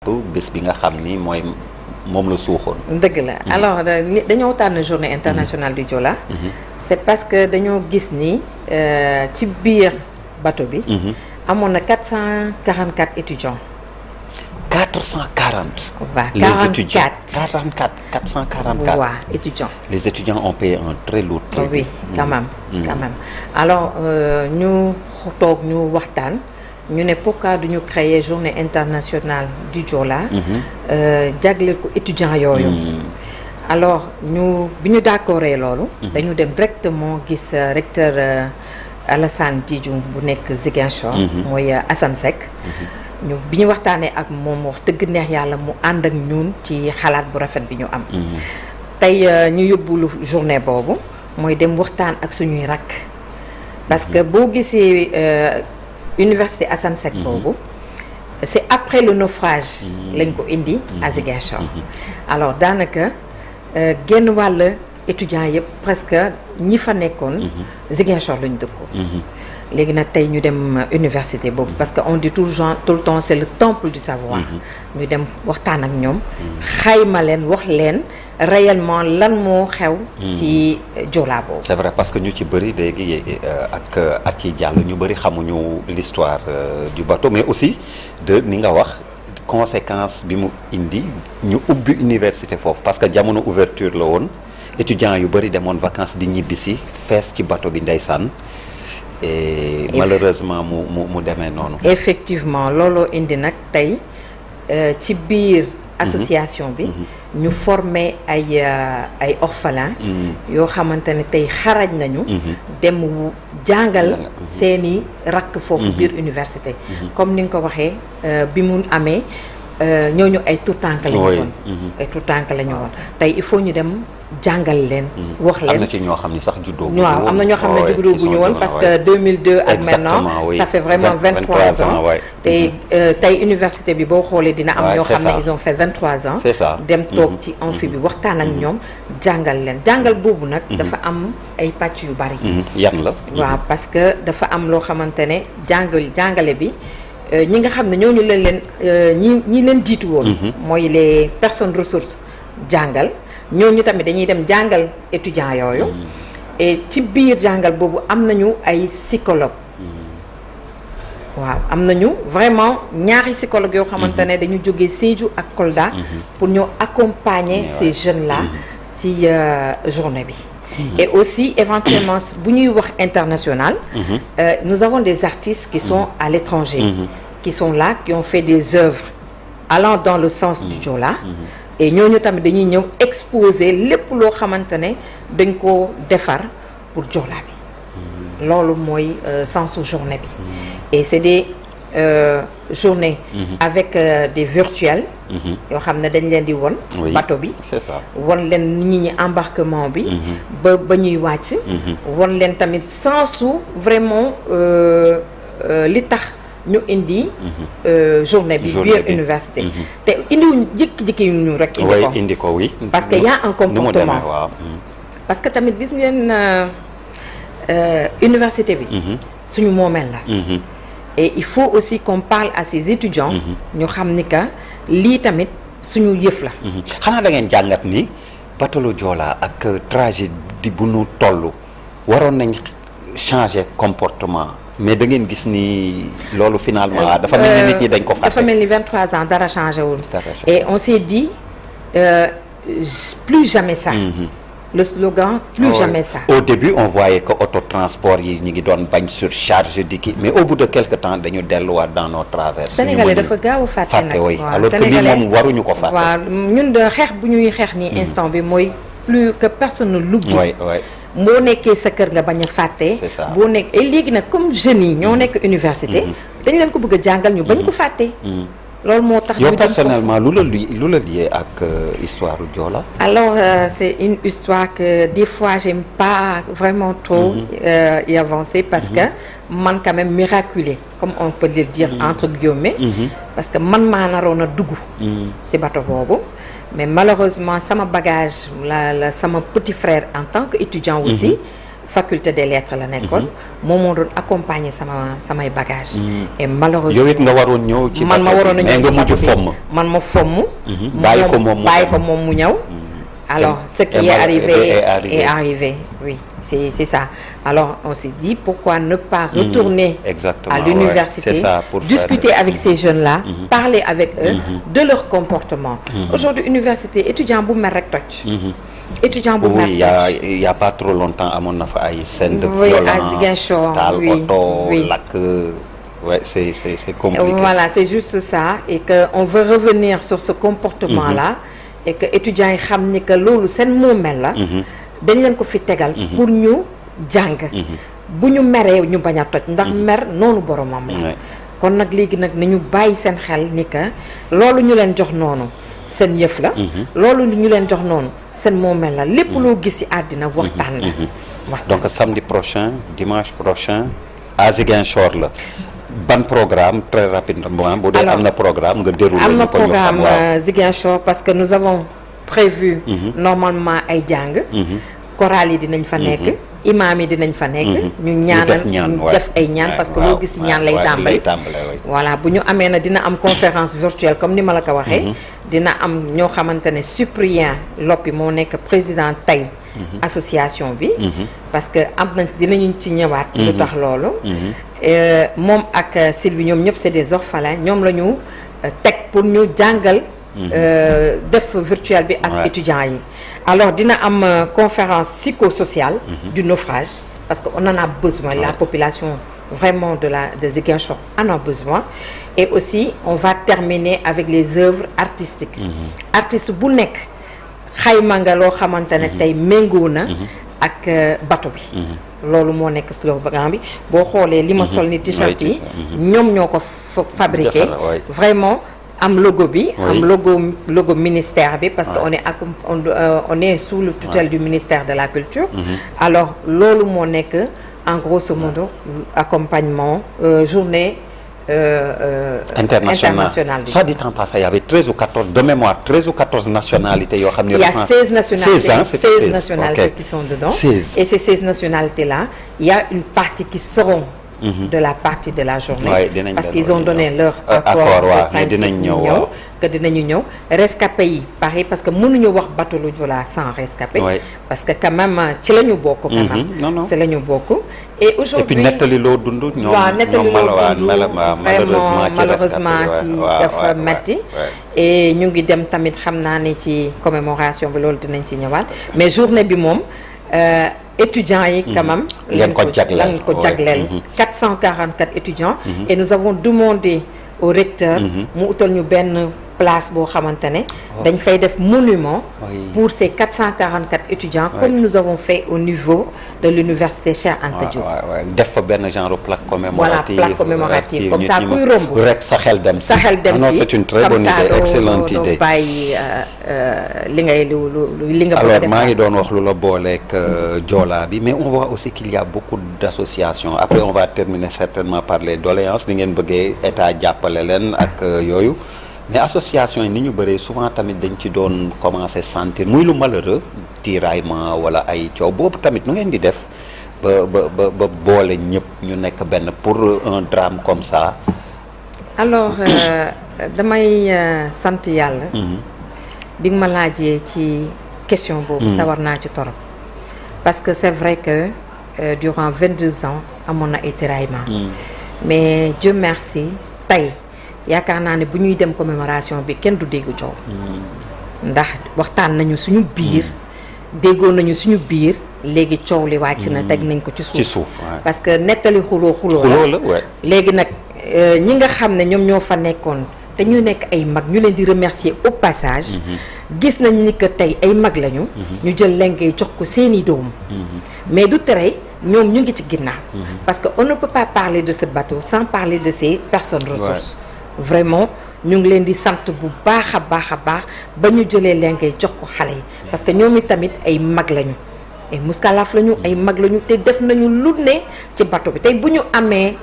bés bi nga xam ni mooy moom la suuxoon. dëgg la alors dañoo tànn journée internationale du Joola. c'est parce que dañoo gis ni ci biir bateau bi. amoon na 444 étudiants. 440. waaw 444. waaw étudiants. les étudiants ont payé un très lourd tribut. oui quand même. quand même alors ñu toog ñu waxtaan. ñu ne pourquoi duñu créer journée internationale du Joola. jagleel ko étudiants yooyu. alors bi ñu d'accordee loolu. dañu dem directement gis recteur Alassane Djidiou bu nekk Ziguinchor. mooy Assane Seck. bi ñu waxtaanee ak moom wax dëgg neex yàlla mu ànd ak ñun ci xalaat bu rafet bi ñu am. tey ñu yóbbulu journée boobu mooy dem waxtaan ak suñuy rakk. parce que boo gisee. Université Assane Seck boobu c'est après le naufrage lañ ko indi à Ziguinchor alors daanaka genn wàll étudiants yëpp presque ñi fa nekkoon Ziguinchor lañ dëkkoon léegi nag tey ñu dem université boobu parce que on dit tout le temps c'est le temple du savoir ñu dem waxtaan ak ñoom xayma leen wax leen réellement lan moo xew ci Joola boobu. c'est vrai parce que ñu ci bëri léegi ak at yi jàll ñu bëri xamuñu l'histoire du bateau mais aussi de ni nga wax conséquence bi mu indi ñu ubbi université foofu parce que jamono ouverture la woon étudiants yu bëri demoon vacances di ñibbisi fees ci bateau bi ndeysaan et malheureusement mu demee noonu. effectivement looloo indi nag tey ci biir association bi ñu former ay orphelins yoo xamante ne tey xarañ nañu dem jàngal seeni rakk foofu biir université comme ni nga ko waxee bi mu amee ñooñu ay tout tànk la ñu woon ay tout tànk la ñu woon tey il faut ñu dem jàngal leen wax leen am na ci ñoo xam ni sax juddoo bu ñu waaw am na ñoo xam ne juddoo bu ñu woon parce que 2002 ak maintenant ça fait vraiment 23 ans te tey université bi boo xoolee dina am ñoo xam ne ils ont fait 23 ans c'est ça dem toog ci amphi bi waxtaan ak ñoom jàngal leen jàngal boobu nag dafa am ay pàcc yu bari yan la waaw parce que dafa am loo xamante ne jàngale bi ñi nga xam ne ñooñu leen ñi leen jiitu woon mooy les personnes ressources jàngal ñooñu tamit dañuy dem jàngal étudiants yooyu et ci biir jàngal boobu am nañu ay psychologue waaw am nañu vraiment ñaari psychologue yoo xamante ne dañu jógee Sédhiou ak Kolda pour ñoo accompagner ces jeunes là ci journée bi et aussi éventuellement bu ñuy wax international nous avons des artistes qui sont à l'étranger qui sont là qui ont fait des œuvres allant dans le sens du Joola et ñooñu tamit dañuy ñëw exposer lépp loo xamante ne dañ ko defar pour Joola bi loolu mooy sensu journée bi et c'est des journées avec des virtuels yoo xam ne dañ leen di won bateau bi c'est ça won leen nit ñi embarquement bi ba ñuy wàcc won leen tamit sensu vraiment li tax ñu indi journée bi biir université te indiwuñ jékki-jékki ñu rek indi ko oui parce que y a un comportement parce que tamit gis ngeen université bi suñu moomeel la et il faut aussi qu'on parle à ces étudiants ñu xam ni que lii tamit suñu yëf la xanaa da ngeen jàngat ni bateau Joola ak tragédie bu nu toll waroon nañ changer comportement mais da ngeen gis ni loolu finalement dafa mel ni nit ñi dañ ko fàtte dafa mel ni 23 ans dara changé wul et on s'est dit plus jamais ça le slogan plus jamais ça au début on voyait que autotransport yi ñu ngi doon bañ surcharge di kii mais au bout de quelque temps dañu delluwaat dans nos travers sénégalais dafa gaaw a fàtte nag alors que lii moom waruñu ko fàtte waaw ñun de xeex bu ñuy xeex nii instant bi mooy plus que personne ne l'oublie boo nekkee sa kër nga bañ a fàtte boo nekk et léegi nag comme jeunes yi ñoo nekk université dañ leen ko bëgg a jàngal ñu bañ ko fàtte loolu moo tax yow personnellement lu la lié ak histoire Joola alors c'est une histoire que des fois j'aime pas vraiment trop y avancer parce que man quand même miraculé comme on peut le dire entre guillemets parce que man maa naroon a dugg ci bateau boobu mais malheureusement sama bagage la sama petit frère en tant que étudiant aussi faculté des lettres la nekkoon. moom moo doon accompagner samay bagages. et malheureusement yow it nga waroon ñëw ci man ma waroon a ñëw mais nga mujj fomm. man ma fomm. bàyyi ko moom mu ñëw. alors ce qui est arrivé est arrivé oui c'est ça. Alors on s'est dit pourquoi ne pas retourner à l'université, discuter avec ces jeunes-là, parler avec eux de leur comportement. Aujourd'hui université étudiant bu mer rek toj. étudiant bu mer toj. il y a pas trop longtemps amoon na fa ay scènes de violence, taal oto, lakk. Ouais, c'est compliqué. Voilà, c'est juste ça et que on veut revenir sur ce comportement-là et que étudiants yi xam ni que loolu seen moomeel la. dañ leen ko fi tegal pour ñu jàng. bu ñu meree ñu bañ a toj ndax mer noonu boromam la. kon nag léegi nag nañu bàyyi seen xel ni que loolu ñu leen jox noonu seen yëf la. loolu ñu leen jox noonu seen moomeel la lépp loo gis ci àddina waxtaan la. donc samedi prochain dimanche prochain à Ziguinchor la. ban programme très rapidement bu dee am na programme nga déroulé. am na programme Ziguinchor parce que nous avons prévu normalement ay jàng. chorale yi dinañ fa nekk. imam yi dinañ fa nekk. ñu ñaanal ñu def ay ñaan parce que loo gis ci ñaan lay tàmbali. voilà bu ñu amee na dina am conférence virtuelle comme ni ma la ko waxee. dina am ñoo xamante ne Cyprien Lopi moo nekk président tey. association bi. parce que am nañ dinañu ci ñëwaat. lu tax loolu. moom ak Sylvie ñoom ñëpp c'est des orphelins ñoom la ñu teg pour ñu jàngal. def virtuel bi ak étudiants yi. alors dina am conférence psychosociale. du naufrage parce que on en a besoin. La population vraiment de Ziguinchor en a besoin. et aussi on va terminer avec les œuvres artistiques. artiste bu nekk xayma nga loo xamante ne tey méngoo na. ak bateau bi. loolu moo nekk slogan bi boo xoolee li ma sol ni t-shirt yi. ñoom ñoo ko fabriqué. vraiment am logo bi. am logo ministère bi parce que on est sous le tutelle du ministère de la culture. alors loolu moo nekk en grosso modo accompagnement journée. internationale soit dit en passant il y avait 13 ou 14 de mémoire 13 ou 14 nationalités yoo xam ne. il y a 16 nationalités 16 nationalités okay. qui sont dedans. 16. Et ces 16 nationalités là il y a une partie qui seront. de la partie de la journée. parce qu'ils ont donné leur accord de principe ñëw que dinañu ñëw rescapé yi pareil parce que mënuñu wax bateau le Joola sans rescapé. parce que quand même ci la ñu bokk. quand même c'est la ñu bokk. et aujourd'hui et puis nettali loo dund ñoom malheureusement ci dafa metti et ñu ngi dem tamit xam naa ne ci commémoration bi loolu dinañ ci ñëwaat mais journée bi moom. étudiants yi quand même lañ ko jagleel 444 étudiants et nous avons demandé au recteur mu utal ñu benn place boo xamante ne dañ fay def monument pour ces 444 étudiants comme nous avons fait au niveau de l'université Cheikh Anta Diop def fa benn genre plaque commémorative voilà plaque commémorative comme ça kuy romb rek sa xel dem non c'est une très bonne idée excellente idée bàyyi li ngay li nga alors maa ngi doon wax lu la booleeg Joola bi mais on voit aussi qu'il y a beaucoup d'associations après on va terminer certainement par les doléances ni ngeen bëggee état jàppale leen ak yooyu mais association yi ni ñu bëree souvent tamit dañ ci doon commencer sentir muy lu malheureux tiraillement wala ay coow boobu tamit nu ngeen di def ba boole ñëpp ñu nekk benn pour un drame comme ça. alors damay sant yàlla. bi nga ma laajee ci question boobu. sawar naa ci torop parce que c'est vrai que durant 22 ans amoon na ay tiraillement. mais Dieu merci tey. yaakaar naa ne bu ñuy dem commémoration bi kenn du dégg coow. ndax waxtaan nañu suñu biir. déggoon nañu suñu biir léegi coow li wàcc na teg nañ ko ci suuf. parce que nettali xuloo la léegi nag ñi nga xam ne ñoom ñoo fa nekkoon te ñu nekk ay mag ñu leen di remercier au passage. gis nañ ni que tey ay mag lañu. ñu jël lengay jox ko seeni doom. mais du tere ñoom ñu ngi ci ginnaaw. parce que on ne peut pas parler de ce bateau sans parler de ces personnes ressources. vraiment ñu ngi leen di sant bu baax a baax ba ñu jëlee leen koy jox ko xale yi parce que ñoom tamit ay mag lañu ay muskalaaf lañu ay mag lañu te def nañu lu ne ci bateau bi tey bu ñu amee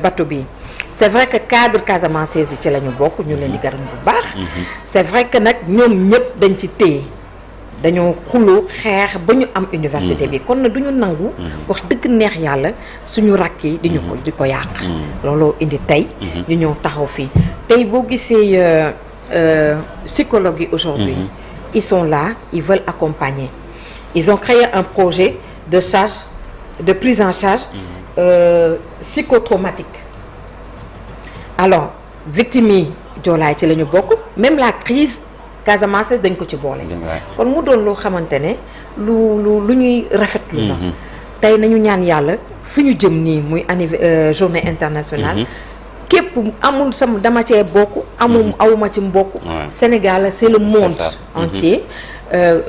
bateau bi c'est vrai que cadre Casamance yi ci la ñu bokk ñu leen di gërëm bu baax. c'est vrai que nag ñoom ñëpp dañ ci téye dañoo xuloo xeex ba ñu am université bi kon na du ñu nangu wax dëgg neex yàlla suñu rakk yi di ko yàq looloo indi tey ñu ñëw taxaw fii tey boo gisee psychologues yi aujourd'hui ils sont là ils veulent accompagner ils ont créé un projet de prise en charge psychotraumatique alors victimes yi joolaay ci la ñu bokk même la crise Casamance dañ ko ci boole kon mu doon loo xamante ne lu ñuy rafetlu la tey nañu ñaan yàlla fi ñu jëm nii muy journée internationale képp amul sama dama cee bokk awuma ci mbokk Sénégal c'est le monde entier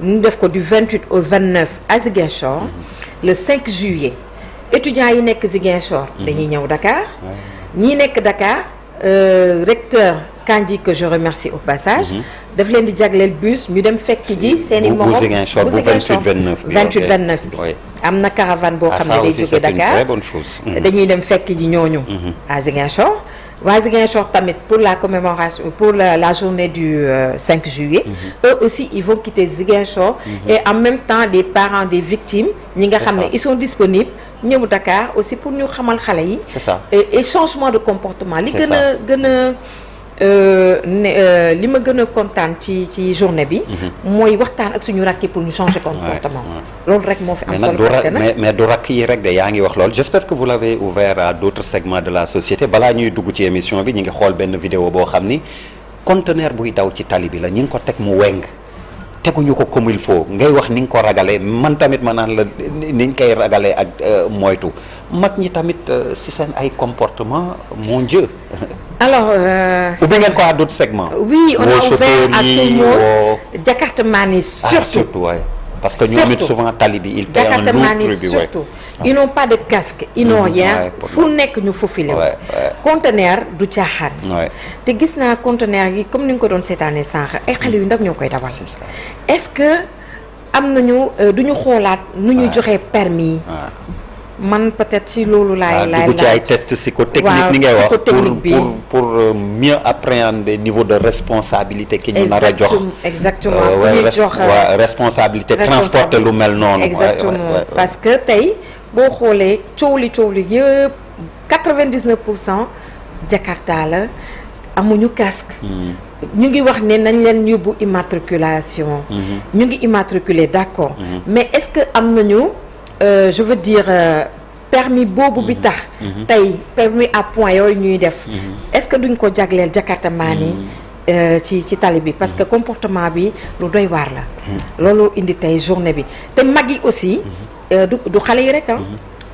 ñu def ko du 28 au 29 à Ziguinchor le 5 juillet étudiants yi nekk Ziguinchor dañuy ñëw Dakar ñii nekk Dakar recteur Kandji que je remercie au passage daf leen di jagleel bus ñu dem fekk ji seeni morom bu Ziguinchor 28-29 bi am na caravane boo xam ne day jóge Dakar dañuy dem fekk ji ñooñu à Ziguinchor waa Ziguinchor tamit pour la commémoration pour la journée du 5 juillet eux aussi ils vont quitter Ziguinchor et en même temps des parents des victimes ñi nga xam ne ils sont disponibles ñëw Dakar aussi pour ñu xamal xale yi et changement de comportement li li ma gën a kontaan ci journée bi mooy waxtaan ak suñu rakk yi pour ñu changer comportement loolu rek moo fi am solo parce que nag mais du rakk yi rek de yaa ngi wax loolu j'espère que vous l'avez ouvert à d'autres segments de la société balaa ñuy dugg ci émission bi ñu ngi xool benn vidéo boo xam ni conteneur buy daw ci tali bi la ñu ngi ko teg mu weng teguñu ko comme il faut ngay wax ni nga ko ragalee man tamit ma naan la niñ koy ragalee ak moytu mag ñi tamit si seen ay comportement mon Dieu. alors ubbi ngeen ko à d'autres segments. oui on a ouvert à tout le monde jakartamaan yi surtout ouais. parce que ñoom it souvent tali bi il paie un lourd tribut surtout ils n'ont pas de casque ils n'ont rien fu nekk ñu fufile conteneur du caaxaan te gis naa conteneur yi comme ni nga ko doon seetaanee sànq ay xale yu ndaw ñoo koy dawal est-ce que am nañu duñu xoolaat nu ñu joxee permis man peut-être ci loolu laay dugg ci ay test psychotechnique ni ngay wax pour mieux appréhender niveau de responsabilité ki ñu nar a jox exactement responsabilité transporter lu mel noonu exactement parce que tey boo xoolee coow li yëpp 99% Jakarta la amuñu casque ñu ngi wax ne nañ leen yóbbu immatriculation ñu ngi immatriculé d'accord mais est-ce que am nañu je veux dire permis boobu bi tax tey permis à point yooyu ñuy def est-ce que duñ ko jagleel jakartamaan yi ci tali bi parce que comportement bi lu doy waar la loolu indi tey journée bi te mag yi aussi du xale yi rek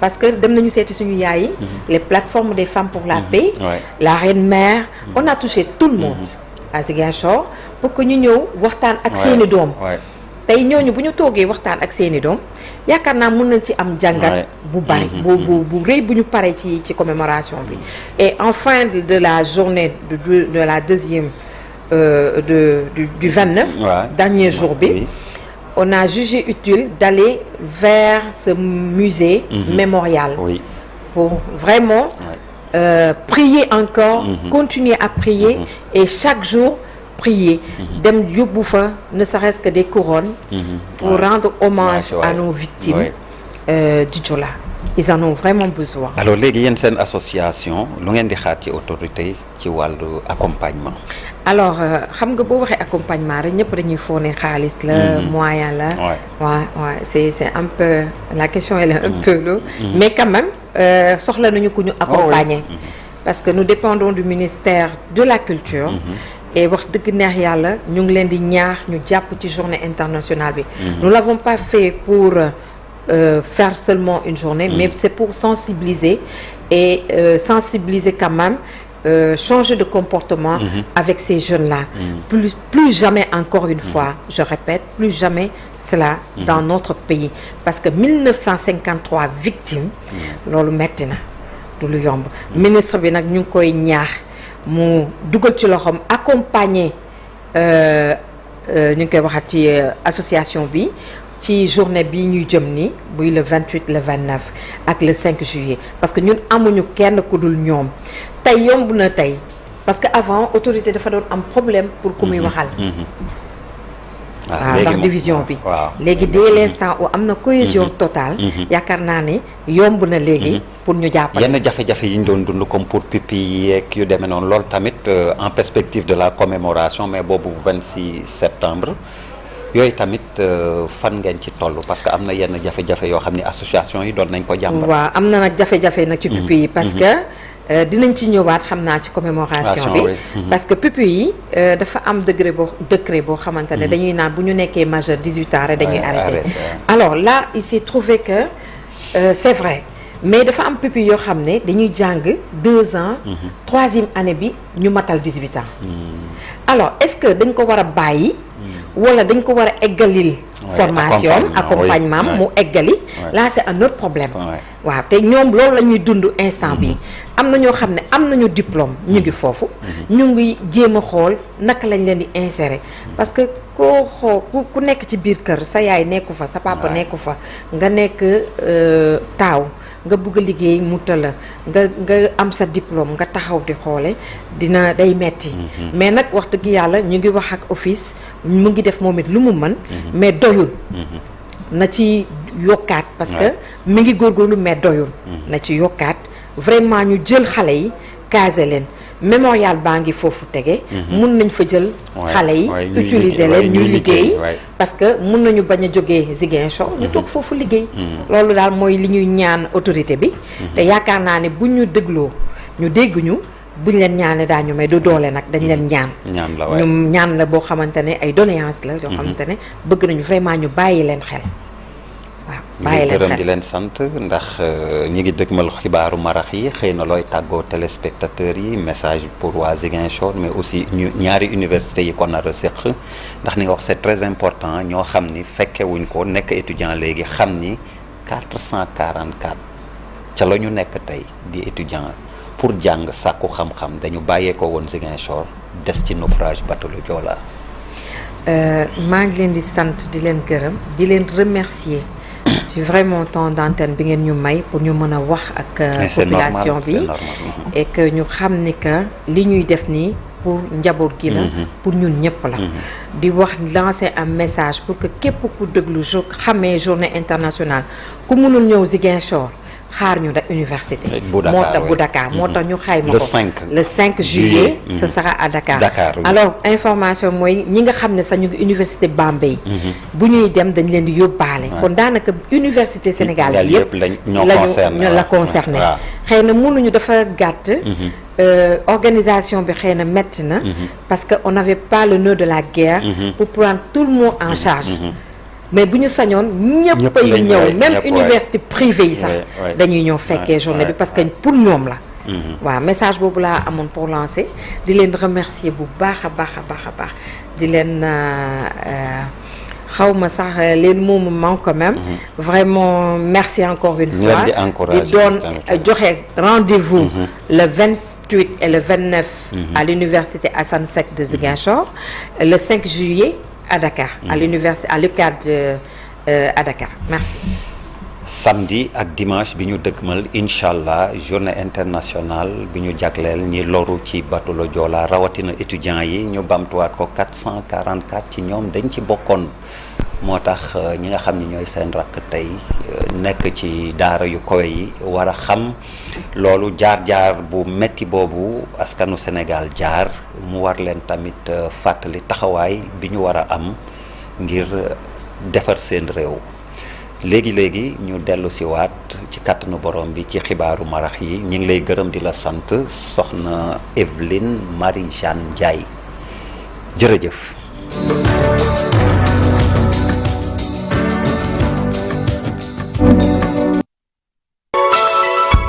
parce que dem nañu seeti suñu yaay yi les plateformes des femmes pour la paix la reine mère on a touché tout le monde à Ziguinchor pour que ñu ñëw waxtaan ak seeni doom tey ñooñu bu ñu toogee waxtaan ak seeni doom yaakaar naa mën nañ ci am jàngat bu bari bu rëy bu ñu paree ci commémoration bi et en fin de la journée de la deuxième du 29 dernier jour bi on a jugé utile d'aller vers ce musée mémorial pour vraiment prier encore continuer à prier et chaque jour prier dem yóbbu fa ne serait-ce que des couronnes pour rendre hommage à nos victimes du Joola ils en ont vraiment besoin. alors léegi yéen seen association lu ngeen di xaar ci autorité yi ci wàllu accompagnement. alors xam nga boo waxee accompagnement rek ñëpp dañuy foone xaalis la moyen la waaw c'est un peu la question elle est un peu lourde mais quand même soxla nañu ku ñu accompagner parce que nous dépendons du ministère de la culture et wax dëgg neex yàlla ñu ngi leen di ñaax ñu jàpp ci journée internationale bi nous l'avons pas fait pour faire seulement une journée mais c'est pour sensibiliser et sensibiliser quand même changer de comportement avec ces jeunes-là plus jamais encore une fois je répète plus jamais cela dans notre pays parce que 1953 victimes loolu metti na du lu yomb ministre bi nag ñu ngi koy ñaax mu dugal ci loxoom accompagner ñu ngi koy waxat ci association bi ci journée bi ñuy jëm ni buy le 28 le 29 ak le 5 juillet parce que ñun amuñu kenn ku dul ñoom tey yomb na tey parce que avant autorité dafa doon am problème pour ku muy waxal waaw ndax division bi léegi dès l'instant où am na cohésion totale yaakaar naa ne yomb na léegi pour ñu jàppale yenn jafe-jafe yi ñu doon dund comme pour pipi yi yeeg yu demee noonu loolu tamit en perspective de la commémoration mais boobu 26 septembre yooyu tamit fan ngeen ci toll parce que am na yenn jafe-jafe yoo xam ne association yi doon nañ ko jàmbat. waaw am na nag jafe-jafe nag ci pipi yi parce que dinañ ci ñëwaat xam naa ci commémoration bi parce que pipi yi dafa am décret boo xamante ne dañuy naan bu ñu nekkee majeur 18 ans rek dañuy arrêté alors là il s'est trouvé que c'est vrai mais dafa am pipi yoo xam ne dañuy jàng 2 ans 3e année bi ñu matal 18 ans alors est-ce que dañ ko war a bàyyi wala dañ ko war a eggalil formation accompagnement mu eggali là c'est un autre problème waaw te ñoom loolu la ñuy dund instant bi am na ñoo xam ne am nañu diplôme ñu ngi foofu ñu ngi jéem a xool naka lañ leen di insérer parce que koo xool ku nekk ci biir kër sa yaay nekku fa sa papa nekku fa nga nekk taaw nga bëgg a liggéey mu tëla nga am sa diplôme nga taxaw di xoole dina day metti mais nag wax dëgg yàlla ñu ngi wax ak office mu ngi def moom it lu mu mën mais doyul na ci yokkaat parce que mi ngi góorgóorlu mais doyul na ci yokkaat vraiment ñu jël xale yi caser leen mémorial baa ngi foofu tege mun nañ fa jël xale yi utiliser leen ñuy liggéey parce que mun nañu bañ a jógee Ziguinchor ñu toog foofu liggéey loolu daal mooy li ñuy ñaan autorité bi te yaakaar naa ne buñ ñu dégloo ñu dégg ñu buñ leen ñaane daañu may du doole nag dañ leen ñaan ñu ñaan la boo xamante ne ay doléance la yoo xamante ne bëgg nañu vraiment ñu bàyyi leen xel waaw bàyyi leen xel di leen sant ndax ñi ngi dëgmal xibaaru marax yi xëy na looy tàggoo téléspectateurs yi message pour waa Ziguinchor mais aussi ñaari université yi ko nar a séq ndax ni nga wax c'est très important ñoo xam ni fekkewuñ ko nekk étudiant léegi xam ni 444 ca la ñu nekk tey di étudiant pour jàng sàkku xam-xam dañu bàyyee ko woon Ziguinchor des ci naufrage bateau le Joola. maa ngi leen di sant di leen gërëm di leen remercier ci vraiment temps d'antenne bi ngeen ñu may pour ñu mën a wax ak population bi et que ñu xam ni que li ñuy def nii pour njaboot gi la pour ñun ñëpp la di wax lancer un message pour que képp ku déglu xamee journée internationale ku mënul ñëw Ziguinchor xaar ñu da université moo tax bu Dakar moo tax ñu xayma ko le 5 juillet ce sera à Dakar alors information mooy ñi nga xam ne sax ñu ngi université Bambey bu ñuy dem dañ leen di yóbbaale kon daanaka université Sénégal bi yëpp ñoo la concerné xëy na mënuñu dafa gàtt organisation bi xëy na métti na parce que on n'avait pas le nœud de la guerre pour prendre tout le monde en charge mais bu ñu sañoon ñëpp ay ñëw même université privée yi sax dañuy ñëw fekkee journée bi parce que pour ñoom la waaw message boobu laa amoon pour lancer di leen remercier bu baax a baax a baax a baax di leen xaw ma sax leen moment quand même vraiment merci encore une fois di doon joxe rendez-vous le 28 et le 29 à l'université Assane Seck de Ziguinchor le 5 juillet à Dakar à l'université à l'UCAD à Dakar merci. samedi ak dimanche bi ñu dëgmal incha allah journée internationale bi ñu jagleel ñi loru ci bateau le Joola rawatina étudiants yi ñu bamtuwaat ko 444 ci ñoom dañ ci bokkoon moo tax ñi nga xam ni ñooy seen rakk tey nekk ci daara yu kawe yi war a xam loolu jaar-jaar bu metti boobu askanu Sénégal jaar mu war leen tamit fàttali taxawaay bi ñu war a am ngir defar seen réew léegi-léegi ñu dellu si waat ci kàttanu borom bi ci xibaaru marax yi ñu ngi lay gërëm di la sant soxna Evelyne Marie Jeanne Ndiaye jërëjëf